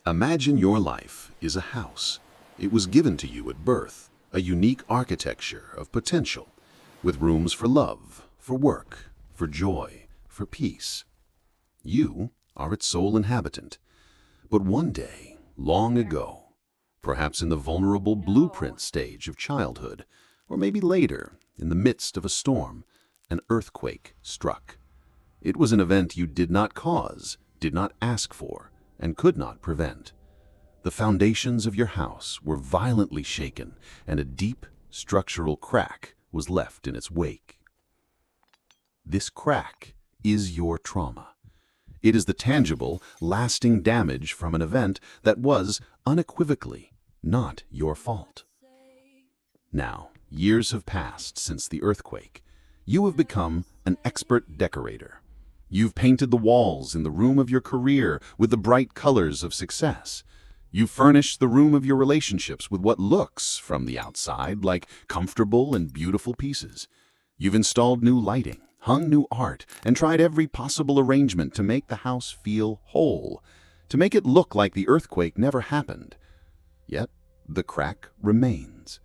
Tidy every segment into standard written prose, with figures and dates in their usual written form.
Imagine your life is a house. It was given to you at birth, a unique architecture of potential, with rooms for love, for work, for joy, for peace. You are its sole inhabitant. But one day, long ago, perhaps in the vulnerable blueprint stage of childhood, or maybe later, in the midst of a storm, an earthquake struck. It was an event you did not cause, did not ask for, and could not prevent. The foundations of your house were violently shaken, and a deep structural crack was left in its wake. This crack is your trauma. It is the tangible, lasting damage from an event that was, unequivocally, not your fault. Now, years have passed since the earthquake. You have become an expert decorator. You've painted the walls in the room of your career with the bright colors of success. You've furnished the room of your relationships with what looks, from the outside, like comfortable and beautiful pieces. You've installed new lighting, hung new art, and tried every possible arrangement to make the house feel whole, to make it look like the earthquake never happened. Yet, the crack remains.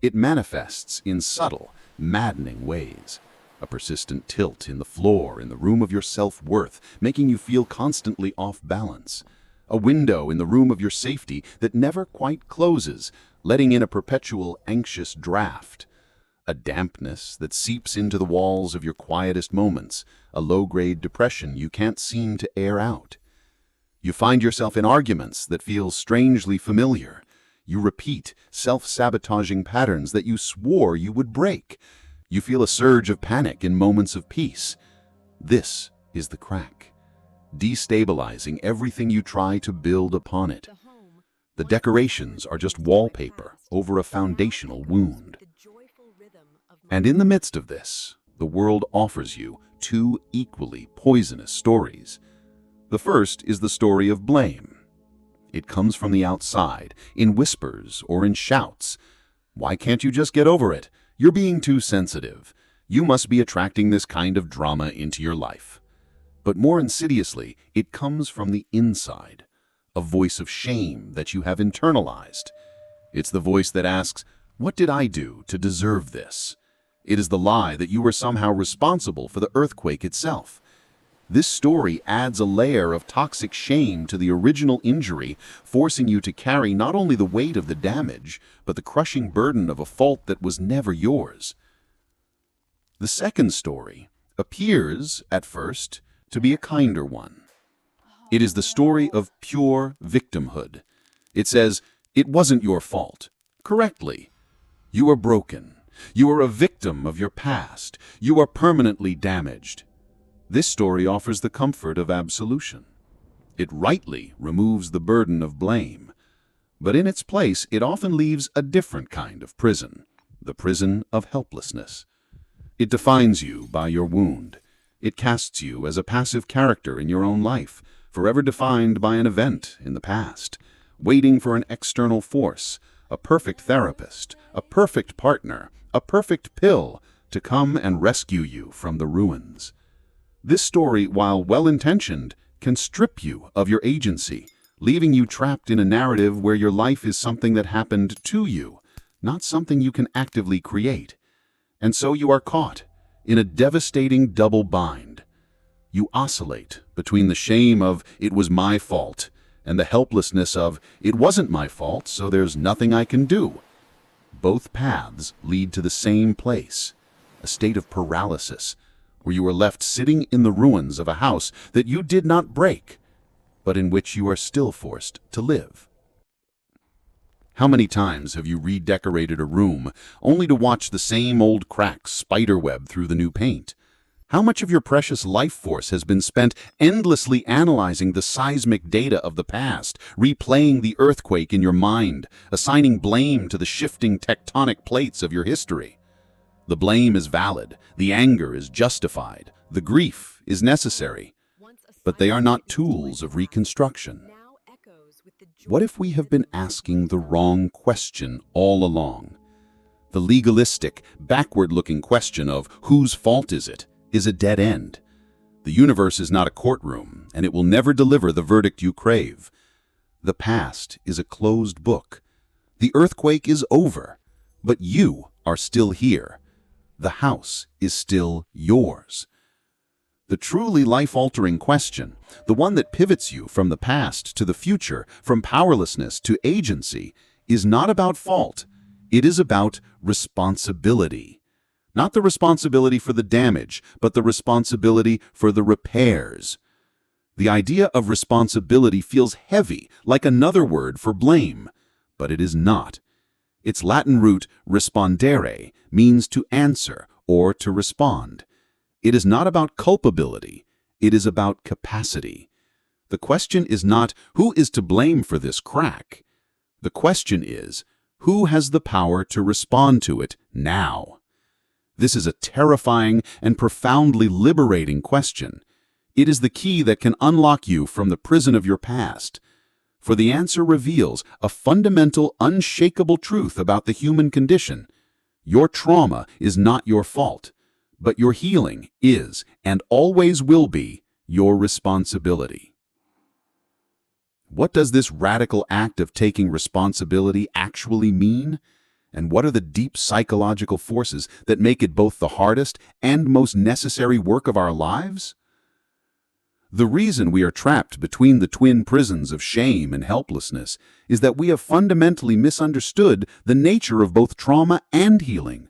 It manifests in subtle, maddening ways. A persistent tilt in the floor in the room of your self-worth, making you feel constantly off balance. A window in the room of your safety that never quite closes, letting in a perpetual anxious draft. A dampness that seeps into the walls of your quietest moments, a low-grade depression you can't seem to air out. You find yourself in arguments that feel strangely familiar. You repeat self-sabotaging patterns that you swore you would break. You feel a surge of panic in moments of peace. This is the crack, destabilizing everything you try to build upon it. The decorations are just wallpaper over a foundational wound. And in the midst of this, the world offers you two equally poisonous stories. The first is the story of blame. It comes from the outside, in whispers or in shouts. Why can't you just get over it? You're being too sensitive. You must be attracting this kind of drama into your life. But more insidiously, it comes from the inside, a voice of shame that you have internalized. It's the voice that asks, "What did I do to deserve this?" It is the lie that you were somehow responsible for the earthquake itself. This story adds a layer of toxic shame to the original injury, forcing you to carry not only the weight of the damage, but the crushing burden of a fault that was never yours. The second story appears, at first, to be a kinder one. It is the story of pure victimhood. It says, "It wasn't your fault." Correctly. You are broken. You are a victim of your past. You are permanently damaged. This story offers the comfort of absolution. It rightly removes the burden of blame. But in its place, it often leaves a different kind of prison, the prison of helplessness. It defines you by your wound. It casts you as a passive character in your own life, forever defined by an event in the past, waiting for an external force, a perfect therapist, a perfect partner, a perfect pill to come and rescue you from the ruins. This story, while well-intentioned, can strip you of your agency, leaving you trapped in a narrative where your life is something that happened to you, not something you can actively create. And so you are caught in a devastating double bind. You oscillate between the shame of "it was my fault" and the helplessness of "it wasn't my fault, so there's nothing I can do." Both paths lead to the same place, a state of paralysis, where you are left sitting in the ruins of a house that you did not break, but in which you are still forced to live. How many times have you redecorated a room only to watch the same old cracks spiderweb through the new paint? How much of your precious life force has been spent endlessly analyzing the seismic data of the past, replaying the earthquake in your mind, assigning blame to the shifting tectonic plates of your history? The blame is valid, the anger is justified, the grief is necessary, but they are not tools of reconstruction. What if we have been asking the wrong question all along? The legalistic, backward-looking question of whose fault is it is a dead end. The universe is not a courtroom, and it will never deliver the verdict you crave. The past is a closed book. The earthquake is over, but you are still here. The house is still yours. The truly life-altering question, the one that pivots you from the past to the future, from powerlessness to agency, is not about fault. It is about responsibility. Not the responsibility for the damage, but the responsibility for the repairs. The idea of responsibility feels heavy, like another word for blame, but it is not. Its Latin root, respondere, means to answer or to respond. It is not about culpability, it is about capacity. The question is not, who is to blame for this crack? The question is, who has the power to respond to it now? This is a terrifying and profoundly liberating question. It is the key that can unlock you from the prison of your past. For the answer reveals a fundamental, unshakable truth about the human condition. Your trauma is not your fault, but your healing is, and always will be, your responsibility. What does this radical act of taking responsibility actually mean? And what are the deep psychological forces that make it both the hardest and most necessary work of our lives? The reason we are trapped between the twin prisons of shame and helplessness is that we have fundamentally misunderstood the nature of both trauma and healing.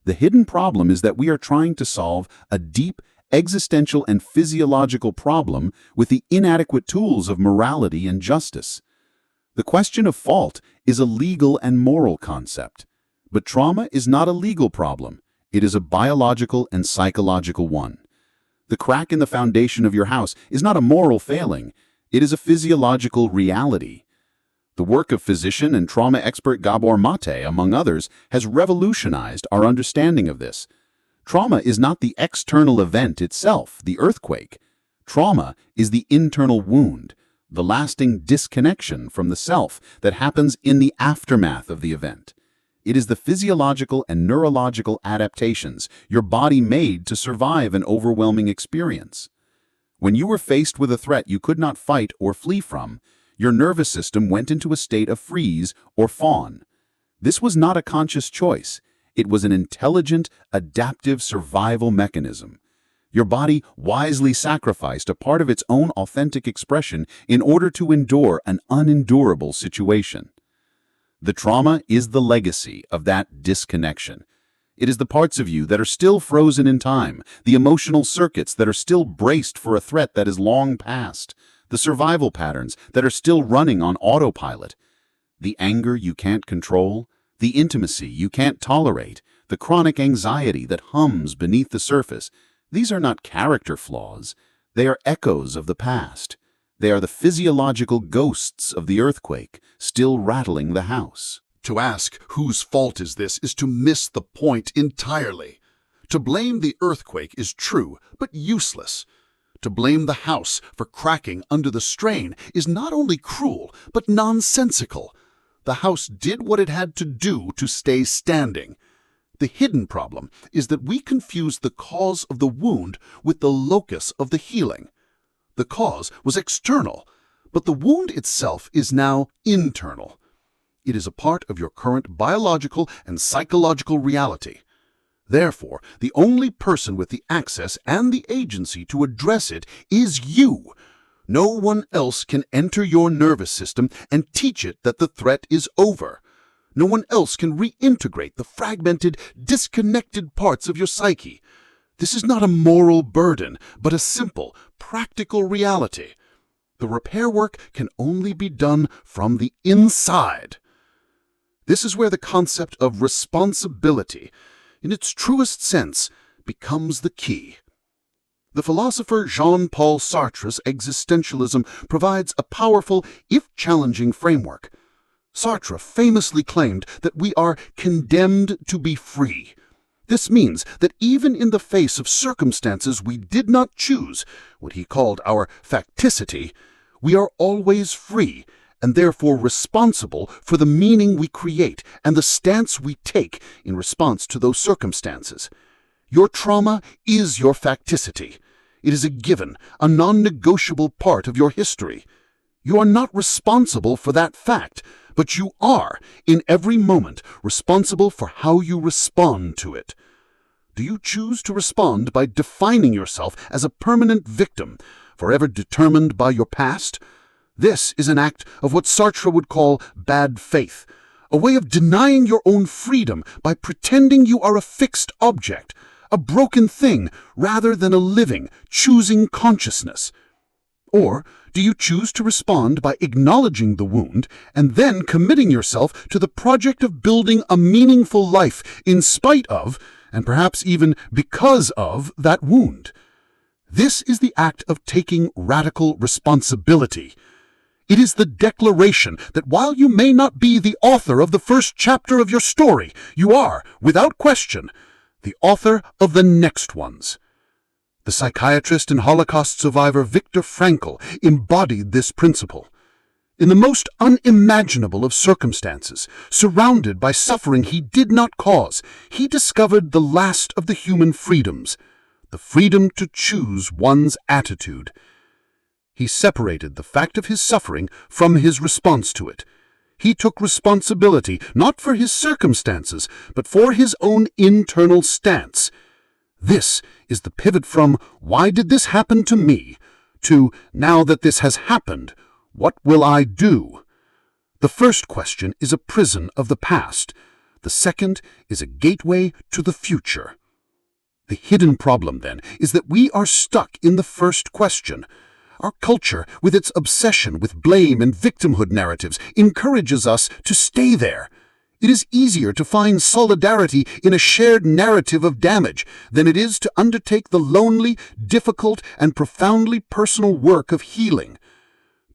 The hidden problem is that we are trying to solve a deep, existential and physiological problem with the inadequate tools of morality and justice. The question of fault is a legal and moral concept, but trauma is not a legal problem. It is a biological and psychological one. The crack in the foundation of your house is not a moral failing. It is a physiological reality. The work of physician and trauma expert Gabor Maté, among others, has revolutionized our understanding of this. Trauma is not the external event itself, the earthquake. Trauma is the internal wound, the lasting disconnection from the self that happens in the aftermath of the event. It is the physiological and neurological adaptations your body made to survive an overwhelming experience. When you were faced with a threat you could not fight or flee from, your nervous system went into a state of freeze or fawn. This was not a conscious choice. It was an intelligent, adaptive survival mechanism. Your body wisely sacrificed a part of its own authentic expression in order to endure an unendurable situation. The trauma is the legacy of that disconnection. It is the parts of you that are still frozen in time, the emotional circuits that are still braced for a threat that is long past, the survival patterns that are still running on autopilot. The anger you can't control, the intimacy you can't tolerate, the chronic anxiety that hums beneath the surface, these are not character flaws. They are echoes of the past. They are the physiological ghosts of the earthquake, still rattling the house. To ask whose fault is this is to miss the point entirely. To blame the earthquake is true, but useless. To blame the house for cracking under the strain is not only cruel, but nonsensical. The house did what it had to do to stay standing. The hidden problem is that we confuse the cause of the wound with the locus of the healing. The cause was external, but the wound itself is now internal. It is a part of your current biological and psychological reality. Therefore, the only person with the access and the agency to address it is you. No one else can enter your nervous system and teach it that the threat is over. No one else can reintegrate the fragmented, disconnected parts of your psyche. This is not a moral burden, but a simple, practical reality. The repair work can only be done from the inside. This is where the concept of responsibility, in its truest sense, becomes the key. The philosopher Jean-Paul Sartre's existentialism provides a powerful, if challenging, framework. Sartre famously claimed that we are condemned to be free. This means that even in the face of circumstances we did not choose, what he called our facticity, we are always free, and therefore responsible for the meaning we create and the stance we take in response to those circumstances. Your trauma is your facticity. It is a given, a non-negotiable part of your history. You are not responsible for that fact, but you are, in every moment, responsible for how you respond to it. Do you choose to respond by defining yourself as a permanent victim, forever determined by your past? This is an act of what Sartre would call bad faith, a way of denying your own freedom by pretending you are a fixed object, a broken thing, rather than a living, choosing consciousness. Or do you choose to respond by acknowledging the wound and then committing yourself to the project of building a meaningful life in spite of, and perhaps even because of, that wound? This is the act of taking radical responsibility. It is the declaration that while you may not be the author of the first chapter of your story, you are, without question, the author of the next ones. The psychiatrist and Holocaust survivor Viktor Frankl embodied this principle. In the most unimaginable of circumstances, surrounded by suffering he did not cause, he discovered the last of the human freedoms, the freedom to choose one's attitude. He separated the fact of his suffering from his response to it. He took responsibility not for his circumstances, but for his own internal stance. This is the pivot from, "Why did this happen to me?" to, "Now that this has happened, what will I do?" The first question is a prison of the past. The second is a gateway to the future. The hidden problem, then, is that we are stuck in the first question. Our culture, with its obsession with blame and victimhood narratives, encourages us to stay there. It is easier to find solidarity in a shared narrative of damage than it is to undertake the lonely, difficult, and profoundly personal work of healing.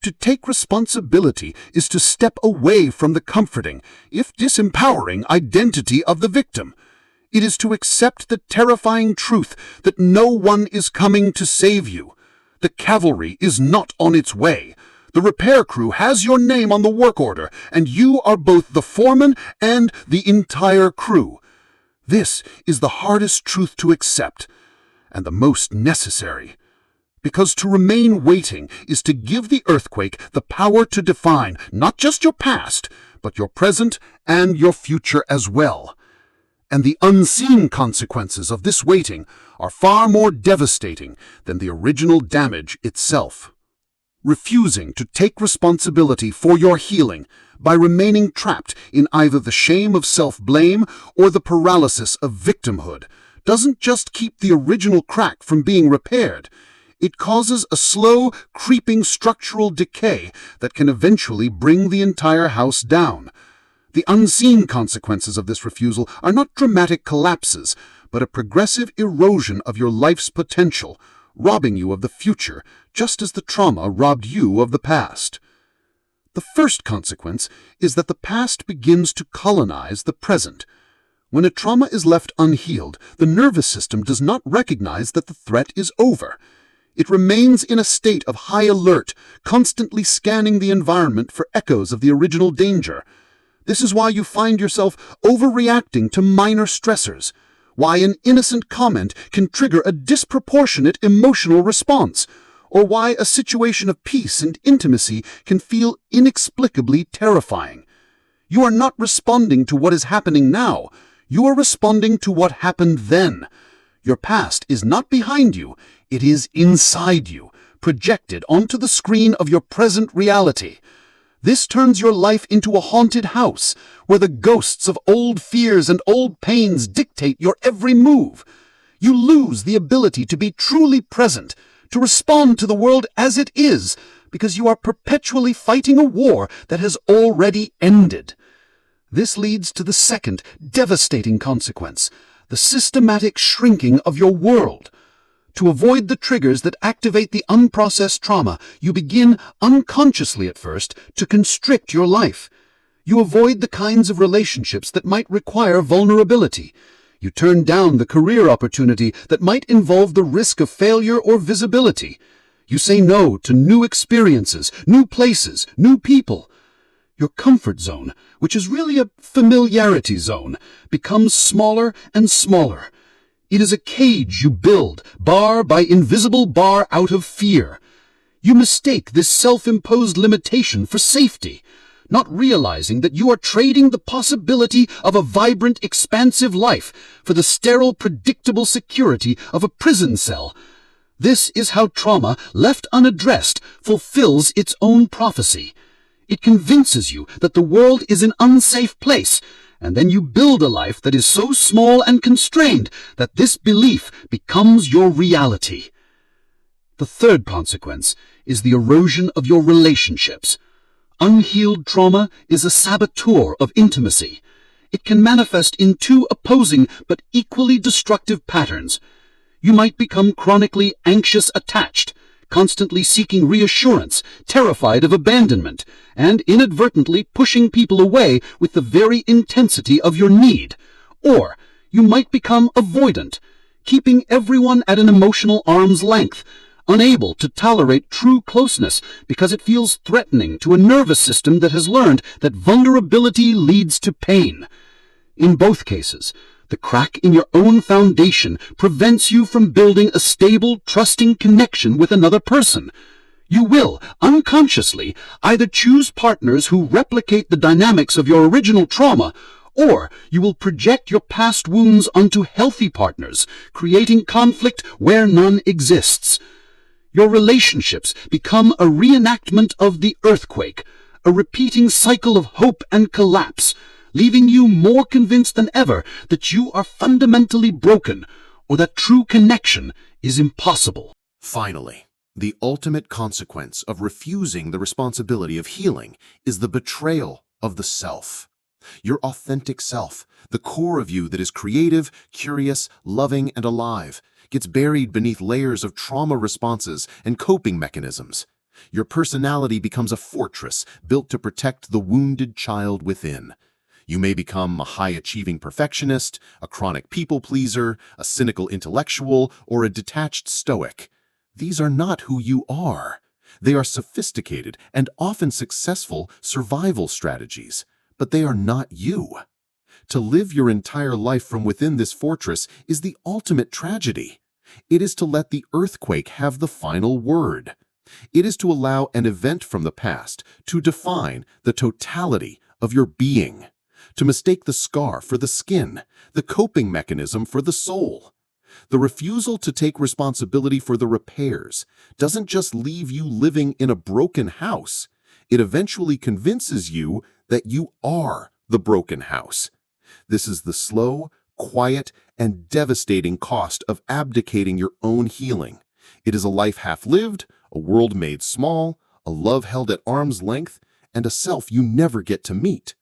To take responsibility is to step away from the comforting, if disempowering, identity of the victim. It is to accept the terrifying truth that no one is coming to save you. The cavalry is not on its way. The repair crew has your name on the work order, and you are both the foreman and the entire crew. This is the hardest truth to accept, and the most necessary. Because to remain waiting is to give the earthquake the power to define not just your past, but your present and your future as well. And the unseen consequences of this waiting are far more devastating than the original damage itself. Refusing to take responsibility for your healing by remaining trapped in either the shame of self-blame or the paralysis of victimhood doesn't just keep the original crack from being repaired. It causes a slow, creeping structural decay that can eventually bring the entire house down. The unseen consequences of this refusal are not dramatic collapses, but a progressive erosion of your life's potential, robbing you of the future, just as the trauma robbed you of the past. The first consequence is that the past begins to colonize the present. When a trauma is left unhealed, the nervous system does not recognize that the threat is over. It remains in a state of high alert, constantly scanning the environment for echoes of the original danger. This is why you find yourself overreacting to minor stressors, why an innocent comment can trigger a disproportionate emotional response, or why a situation of peace and intimacy can feel inexplicably terrifying. You are not responding to what is happening now. You are responding to what happened then. Your past is not behind you. It is inside you, projected onto the screen of your present reality. This turns your life into a haunted house, where the ghosts of old fears and old pains dictate your every move. You lose the ability to be truly present, to respond to the world as it is, because you are perpetually fighting a war that has already ended. This leads to the second, devastating consequence, the systematic shrinking of your world. To avoid the triggers that activate the unprocessed trauma, you begin, unconsciously at first, to constrict your life. You avoid the kinds of relationships that might require vulnerability. You turn down the career opportunity that might involve the risk of failure or visibility. You say no to new experiences, new places, new people. Your comfort zone, which is really a familiarity zone, becomes smaller and smaller. It is a cage you build, bar by invisible bar, out of fear. You mistake this self-imposed limitation for safety, not realizing that you are trading the possibility of a vibrant, expansive life for the sterile, predictable security of a prison cell. This is how trauma, left unaddressed, fulfills its own prophecy. It convinces you that the world is an unsafe place, and then you build a life that is so small and constrained that this belief becomes your reality. The third consequence is the erosion of your relationships. Unhealed trauma is a saboteur of intimacy. It can manifest in two opposing but equally destructive patterns. You might become chronically anxious attached, constantly seeking reassurance, terrified of abandonment, and inadvertently pushing people away with the very intensity of your need. Or you might become avoidant, keeping everyone at an emotional arm's length, unable to tolerate true closeness because it feels threatening to a nervous system that has learned that vulnerability leads to pain. In both cases, the crack in your own foundation prevents you from building a stable, trusting connection with another person. You will, unconsciously, either choose partners who replicate the dynamics of your original trauma, or you will project your past wounds onto healthy partners, creating conflict where none exists. Your relationships become a reenactment of the earthquake, a repeating cycle of hope and collapse, leaving you more convinced than ever that you are fundamentally broken or that true connection is impossible. Finally, the ultimate consequence of refusing the responsibility of healing is the betrayal of the self. Your authentic self, the core of you that is creative, curious, loving, and alive, gets buried beneath layers of trauma responses and coping mechanisms. Your personality becomes a fortress built to protect the wounded child within. You may become a high-achieving perfectionist, a chronic people-pleaser, a cynical intellectual, or a detached stoic. These are not who you are. They are sophisticated and often successful survival strategies, but they are not you. To live your entire life from within this fortress is the ultimate tragedy. It is to let the earthquake have the final word. It is to allow an event from the past to define the totality of your being, to mistake the scar for the skin, the coping mechanism for the soul. The refusal to take responsibility for the repairs doesn't just leave you living in a broken house. It eventually convinces you that you are the broken house. This is the slow, quiet, and devastating cost of abdicating your own healing. It is a life half-lived, a world made small, a love held at arm's length, and a self you never get to meet.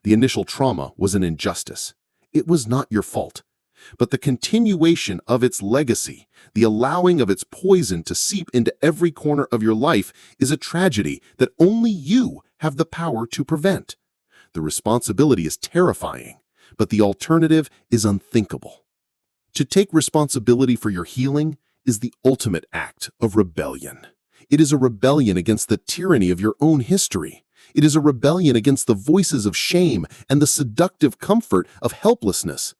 The initial trauma was an injustice. It was not your fault. But the continuation of its legacy, the allowing of its poison to seep into every corner of your life, is a tragedy that only you have the power to prevent. The responsibility is terrifying, but the alternative is unthinkable. To take responsibility for your healing is the ultimate act of rebellion. It is a rebellion against the tyranny of your own history. It is a rebellion against the voices of shame and the seductive comfort of helplessness.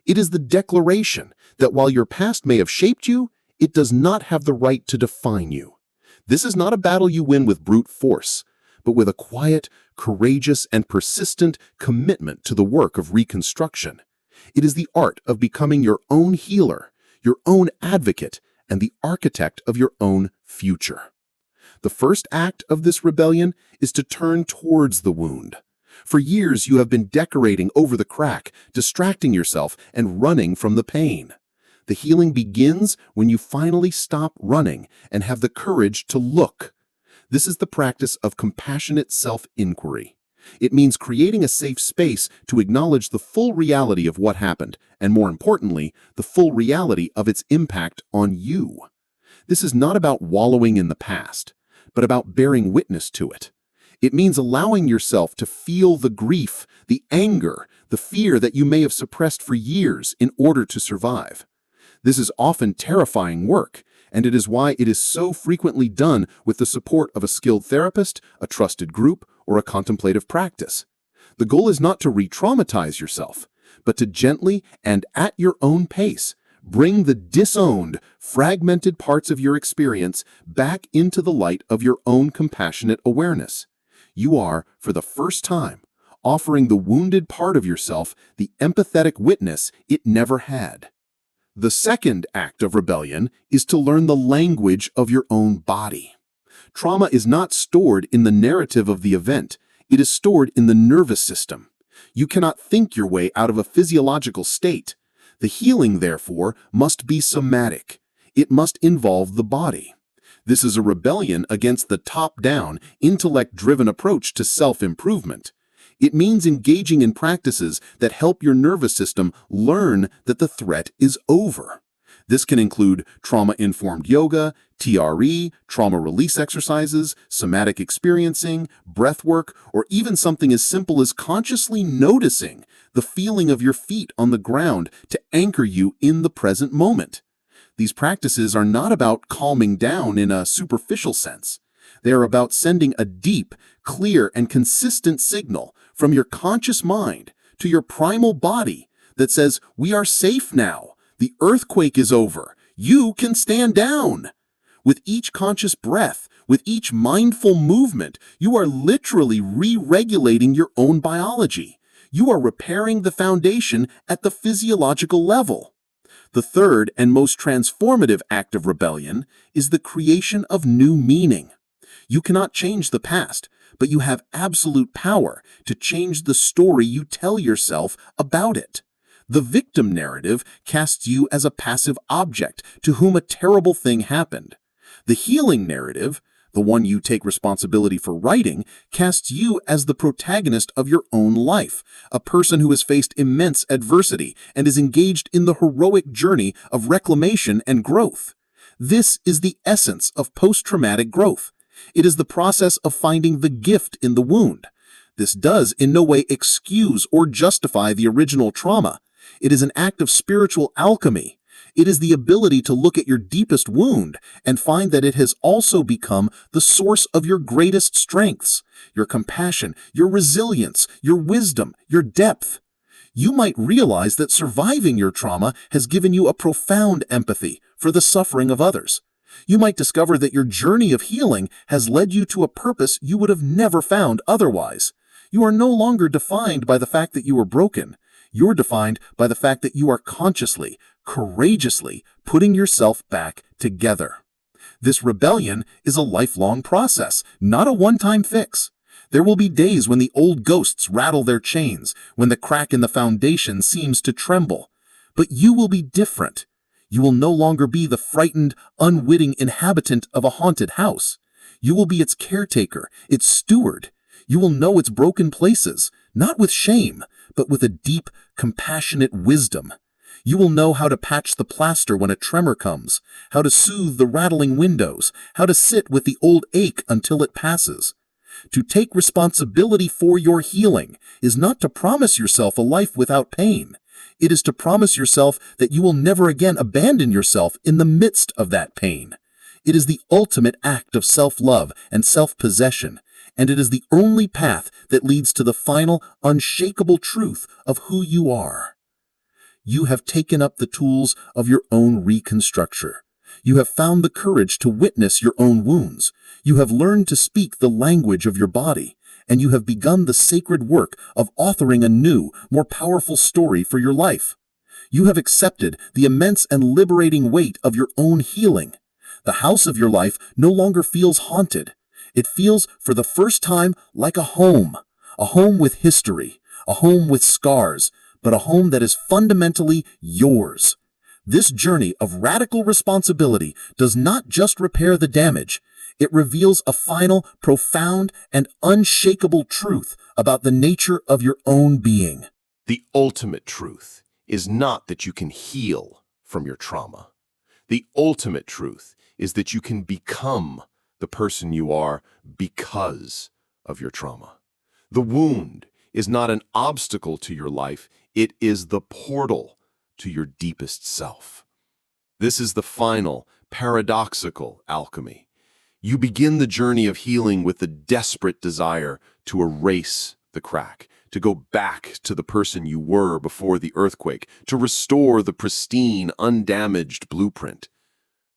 It is the declaration that while your past may have shaped you, it does not have the right to define you. This is not a battle you win with brute force, but with a quiet, courageous, and persistent commitment to the work of reconstruction. It is the art of becoming your own healer, your own advocate, and the architect of your own future. The first act of this rebellion is to turn towards the wound. For years, you have been decorating over the crack, distracting yourself, and running from the pain. The healing begins when you finally stop running and have the courage to look. This is the practice of compassionate self-inquiry. It means creating a safe space to acknowledge the full reality of what happened, and more importantly, the full reality of its impact on you. This is not about wallowing in the past, but about bearing witness to it. It means allowing yourself to feel the grief, the anger, the fear that you may have suppressed for years in order to survive. This is often terrifying work, and it is why it is so frequently done with the support of a skilled therapist, a trusted group, or a contemplative practice. The goal is not to re-traumatize yourself, but to gently and at your own pace Bring the disowned, fragmented parts of your experience back into the light of your own compassionate awareness. You are, for the first time, offering the wounded part of yourself the empathetic witness it never had. The second act of rebellion is to learn the language of your own body. Trauma is not stored in the narrative of the event, it is stored in the nervous system. You cannot think your way out of a physiological state. The healing, therefore, must be somatic. It must involve the body. This is a rebellion against the top-down, intellect-driven approach to self-improvement. It means engaging in practices that help your nervous system learn that the threat is over. This can include trauma-informed yoga, TRE, trauma release exercises, somatic experiencing, breath work, or even something as simple as consciously noticing the feeling of your feet on the ground to anchor you in the present moment. These practices are not about calming down in a superficial sense. They are about sending a deep, clear, and consistent signal from your conscious mind to your primal body that says, "We are safe now. The earthquake is over. You can stand down." With each conscious breath, with each mindful movement, you are literally re-regulating your own biology. You are repairing the foundation at the physiological level. The third and most transformative act of rebellion is the creation of new meaning. You cannot change the past, but you have absolute power to change the story you tell yourself about it. The victim narrative casts you as a passive object to whom a terrible thing happened. The healing narrative, the one you take responsibility for writing, casts you as the protagonist of your own life, a person who has faced immense adversity and is engaged in the heroic journey of reclamation and growth. This is the essence of post-traumatic growth. It is the process of finding the gift in the wound. This does in no way excuse or justify the original trauma. It is an act of spiritual alchemy. It is the ability to look at your deepest wound and find that it has also become the source of your greatest strengths, your compassion, your resilience, your wisdom, your depth. You might realize that surviving your trauma has given you a profound empathy for the suffering of others. You might discover that your journey of healing has led you to a purpose you would have never found otherwise. You are no longer defined by the fact that you were broken. You're defined by the fact that you are consciously, courageously putting yourself back together. This rebellion is a lifelong process, not a one-time fix. There will be days when the old ghosts rattle their chains, when the crack in the foundation seems to tremble. But you will be different. You will no longer be the frightened, unwitting inhabitant of a haunted house. You will be its caretaker, its steward. You will know its broken places, not with shame, but with a deep, compassionate wisdom. You will know how to patch the plaster when a tremor comes, how to soothe the rattling windows, how to sit with the old ache until it passes. To take responsibility for your healing is not to promise yourself a life without pain. It is to promise yourself that you will never again abandon yourself in the midst of that pain. It is the ultimate act of self-love and self-possession, and it is the only path that leads to the final, unshakable truth of who you are. You have taken up the tools of your own reconstruction. You have found the courage to witness your own wounds. You have learned to speak the language of your body, and you have begun the sacred work of authoring a new, more powerful story for your life. You have accepted the immense and liberating weight of your own healing. The house of your life no longer feels haunted. It feels, for the first time, like a home with history, a home with scars, but a home that is fundamentally yours. This journey of radical responsibility does not just repair the damage. It reveals a final, profound, and unshakable truth about the nature of your own being. The ultimate truth is not that you can heal from your trauma. The ultimate truth is that you can become the person you are because of your trauma. The wound is not an obstacle to your life, it is the portal to your deepest self. This is the final, paradoxical alchemy. You begin the journey of healing with the desperate desire to erase the crack, to go back to the person you were before the earthquake, to restore the pristine, undamaged blueprint.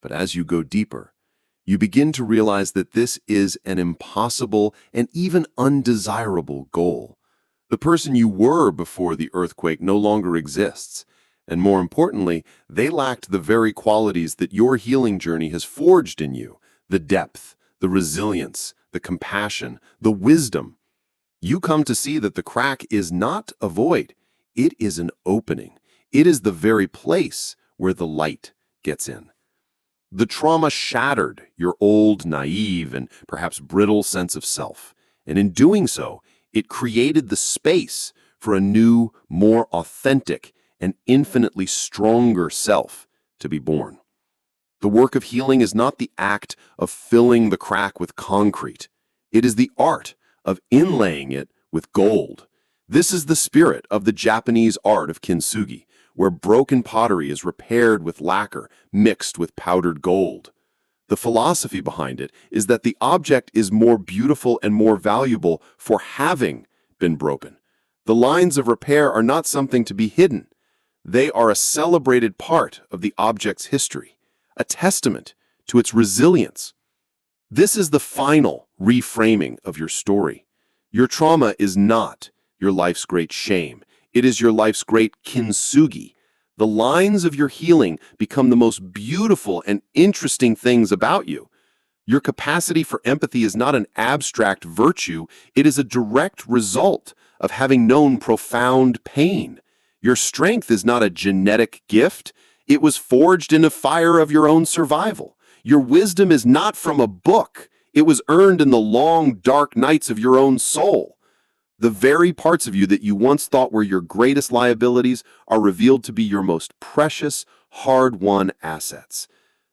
But as you go deeper, you begin to realize that this is an impossible and even undesirable goal. The person you were before the earthquake no longer exists. And more importantly, they lacked the very qualities that your healing journey has forged in you: the depth, the resilience, the compassion, the wisdom. You come to see that the crack is not a void. It is an opening. It is the very place where the light gets in. The trauma shattered your old, naive, and perhaps brittle sense of self. And in doing so, it created the space for a new, more authentic, and infinitely stronger self to be born. The work of healing is not the act of filling the crack with concrete. It is the art of inlaying it with gold. This is the spirit of the Japanese art of Kintsugi, where broken pottery is repaired with lacquer mixed with powdered gold. The philosophy behind it is that the object is more beautiful and more valuable for having been broken. The lines of repair are not something to be hidden. They are a celebrated part of the object's history, a testament to its resilience. This is the final reframing of your story. Your trauma is not your life's great shame. It is your life's great kintsugi. The lines of your healing become the most beautiful and interesting things about you. Your capacity for empathy is not an abstract virtue. It is a direct result of having known profound pain. Your strength is not a genetic gift. It was forged in a fire of your own survival. Your wisdom is not from a book. It was earned in the long, dark nights of your own soul. The very parts of you that you once thought were your greatest liabilities are revealed to be your most precious, hard-won assets.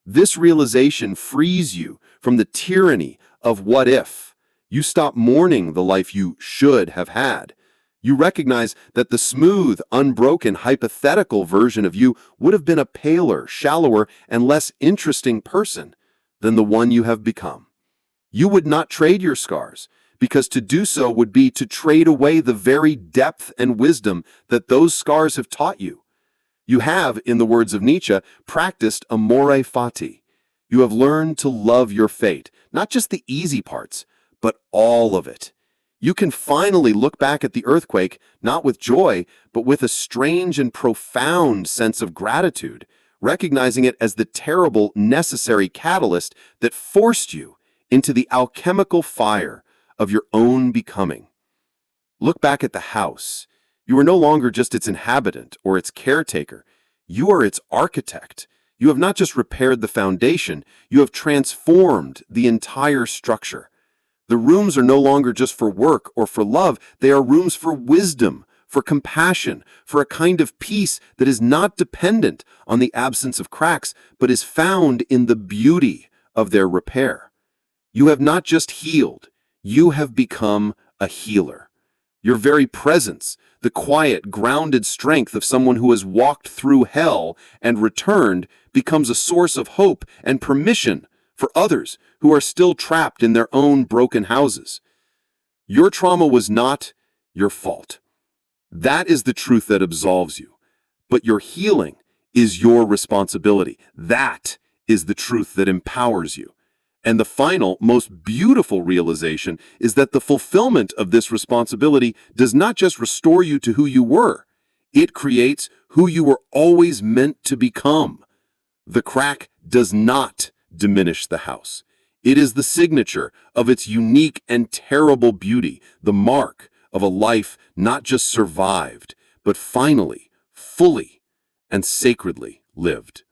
This realization frees you from the tyranny of what if. You stop mourning the life you should have had. You recognize that the smooth, unbroken, hypothetical version of you would have been a paler, shallower, and less interesting person than the one you have become. You would not trade your scars, because to do so would be to trade away the very depth and wisdom that those scars have taught you. You have, in the words of Nietzsche, practiced amore fati. You have learned to love your fate, not just the easy parts, but all of it. You can finally look back at the earthquake, not with joy, but with a strange and profound sense of gratitude, recognizing it as the terrible, necessary catalyst that forced you into the alchemical fire of your own becoming. Look back at the house. You are no longer just its inhabitant or its caretaker. You are its architect. You have not just repaired the foundation, you have transformed the entire structure. The rooms are no longer just for work or for love. They are rooms for wisdom, for compassion, for a kind of peace that is not dependent on the absence of cracks, but is found in the beauty of their repair. You have not just healed, you have become a healer. Your very presence, the quiet, grounded strength of someone who has walked through hell and returned, becomes a source of hope and permission for others who are still trapped in their own broken houses. Your trauma was not your fault. That is the truth that absolves you. But your healing is your responsibility. That is the truth that empowers you. And the final, most beautiful realization is that the fulfillment of this responsibility does not just restore you to who you were. It creates who you were always meant to become. The crack does not diminish the house. It is the signature of its unique and terrible beauty, the mark of a life not just survived, but finally, fully, and sacredly lived.